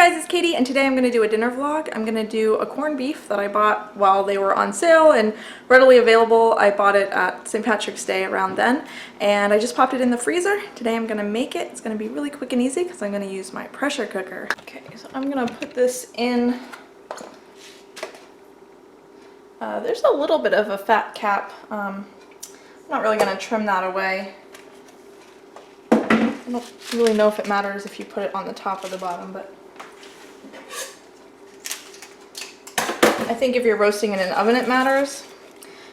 guys, it's Katie, and today I'm going to do a dinner vlog. I'm going to do a corned beef that I bought while they were on sale and readily available. I bought it at St. Patrick's Day around then, and I just popped it in the freezer. Today I'm going to make it. It's going to be really quick and easy because I'm going to use my pressure cooker. Okay, so I'm going to put this in. There's a little bit of a fat cap. I'm not really going to trim that away. I don't really know if it matters if you put it on the top or the bottom, but I think if you're roasting in an oven it matters.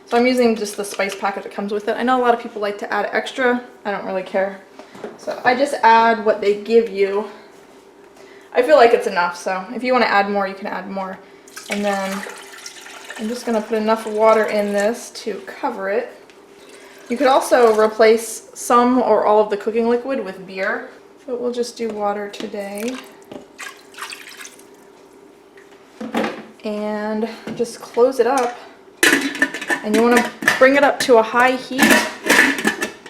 So I'm using just the spice packet that comes with it. I know a lot of people like to add extra. I don't really care. So I just add what they give you. I feel like it's enough, so if you want to add more, you can add more. And then I'm just going to put enough water in this to cover it. You could also replace some or all of the cooking liquid with beer, but we'll just do water today. And just close it up. And you want to bring it up to a high heat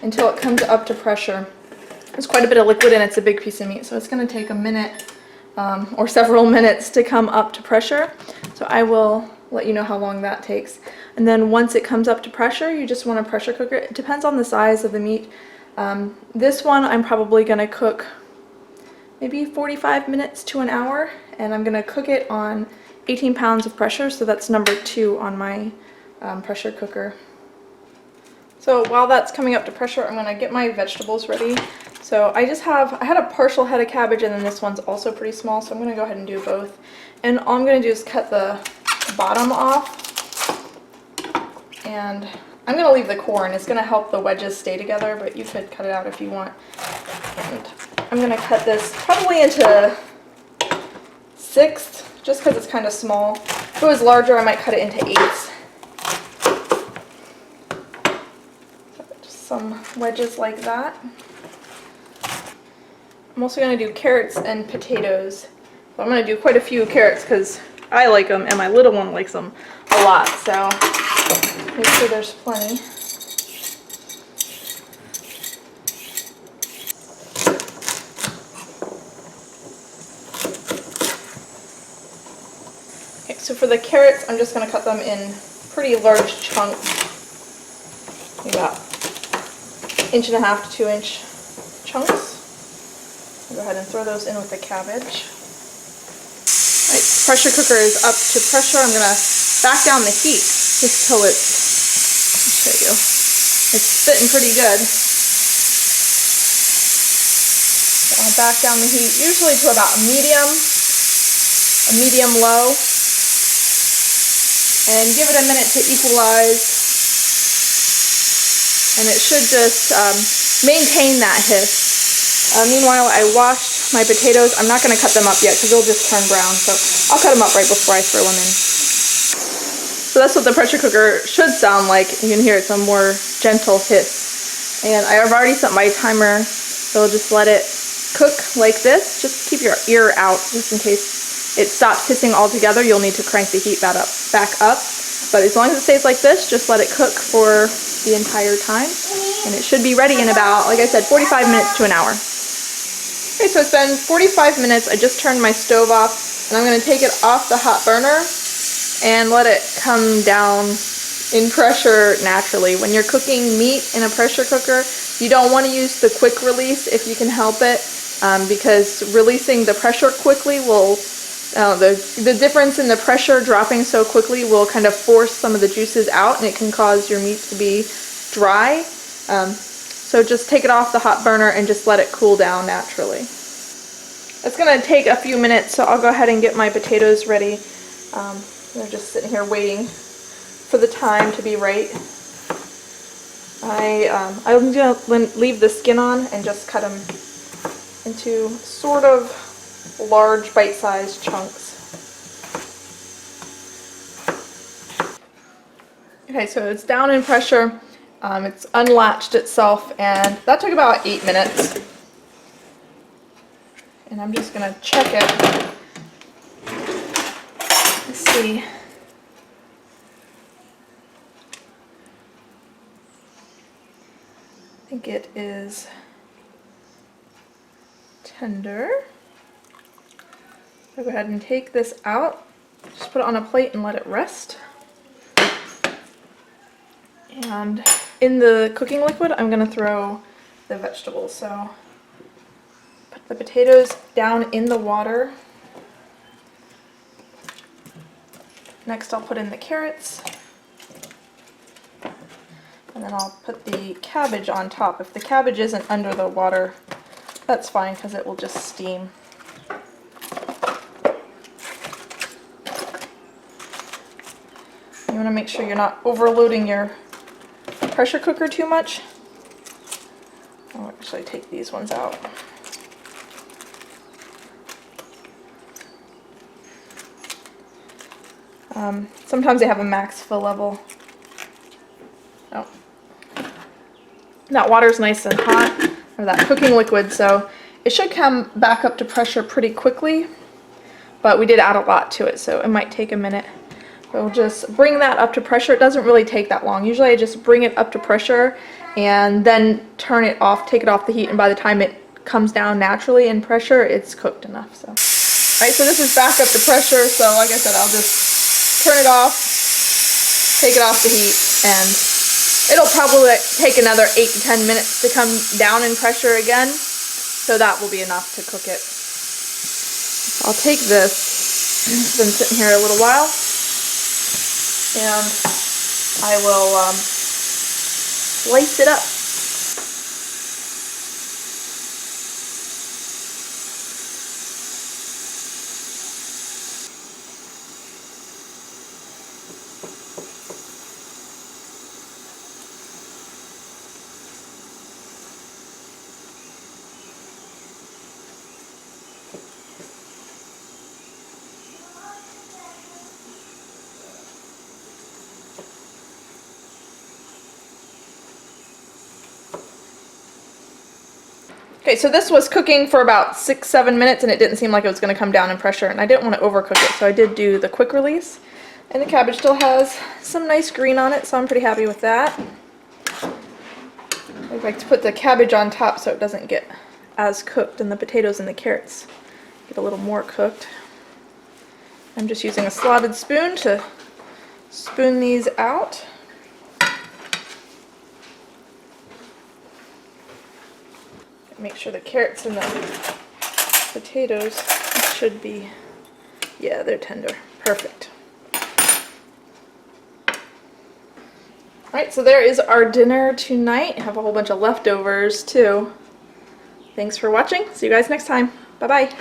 until it comes up to pressure. There's quite a bit of liquid and it's a big piece of meat, so it's going to take a minute or several minutes to come up to pressure. So I will let you know how long that takes. And then once it comes up to pressure, you just want to pressure cook it. It depends on the size of the meat. This one I'm probably going to cook maybe 45 minutes to an hour, and I'm going to cook it on 18 pounds of pressure, so that's number 2 on my pressure cooker. So while that's coming up to pressure, I'm going to get my vegetables ready. So I had a partial head of cabbage, and then this one's also pretty small, so I'm going to go ahead and do both. And all I'm going to do is cut the bottom off, and I'm going to leave the core, and it's going to help the wedges stay together, but you could cut it out if you want. And I'm going to cut this probably into 1/6, just because it's kind of small. If it was larger, I might cut it into 8s. So just some wedges like that. I'm also going to do carrots and potatoes. So I'm going to do quite a few carrots because I like them and my little one likes them a lot, so make sure there's plenty. Okay, so for the carrots, I'm just going to cut them in pretty large chunks, about 1.5 to 2 inch chunks. I'll go ahead and throw those in with the cabbage. Right, pressure cooker is up to pressure. I'm going to back down the heat just till it's, let me show you, it's spitting pretty good. So I'll back down the heat usually to about a medium low, and give it a minute to equalize, and it should just maintain that hiss. Meanwhile, I washed my potatoes. I'm not going to cut them up yet because they'll just turn brown, so I'll cut them up right before I throw them in. So that's what the pressure cooker should sound like. You can hear it's a more gentle hiss. And I have already set my timer, so I'll just let it cook like this. Just keep your ear out just in case it stops hissing altogether. You'll need to crank the heat back up. But as long as it stays like this, just let it cook for the entire time. And it should be ready in about, like I said, 45 minutes to an hour. Okay, so it's been 45 minutes. I just turned my stove off, and I'm going to take it off the hot burner and let it come down in pressure naturally. When you're cooking meat in a pressure cooker, you don't want to use the quick release if you can help it, because releasing the pressure quickly will, the difference in the pressure dropping so quickly will kind of force some of the juices out, and it can cause your meat to be dry. So just take it off the hot burner and just let it cool down naturally. It's going to take a few minutes, so I'll go ahead and get my potatoes ready. They're just sitting here waiting for the time to be right. I'm going to leave the skin on and just cut them into sort of large bite-sized chunks. Okay, so it's down in pressure. It's unlatched itself, and that took about 8 minutes. And I'm just going to check it. Let's see. I think it is tender. I'll go ahead and take this out. Just put it on a plate and let it rest. And in the cooking liquid, I'm going to throw the vegetables. So put the potatoes down in the water. Next I'll put in the carrots. And then I'll put the cabbage on top. If the cabbage isn't under the water, that's fine because it will just steam. You want to make sure you're not overloading your pressure cooker too much. I'll actually take these ones out. Sometimes they have a max fill level. Oh. That water's nice and hot, or that cooking liquid, so it should come back up to pressure pretty quickly, but we did add a lot to it, so it might take a minute. We'll just bring that up to pressure. It doesn't really take that long. Usually I just bring it up to pressure and then turn it off, take it off the heat, and by the time it comes down naturally in pressure, it's cooked enough. So, alright, so this is back up to pressure, so like I said, I'll just turn it off, take it off the heat, and it'll probably take another 8 to 10 minutes to come down in pressure again, so that will be enough to cook it. I'll take this, it's been sitting here a little while, and I will slice it up. Okay, so this was cooking for about 6-7 minutes and it didn't seem like it was going to come down in pressure, and I didn't want to overcook it, so I did do the quick release. And the cabbage still has some nice green on it, so I'm pretty happy with that. I like to put the cabbage on top so it doesn't get as cooked, and the potatoes and the carrots get a little more cooked. I'm just using a slotted spoon to spoon these out. Make sure the carrots and the potatoes should be, yeah, they're tender. Perfect. Alright, so there is our dinner tonight. I have a whole bunch of leftovers too. Thanks for watching. See you guys next time. Bye-bye.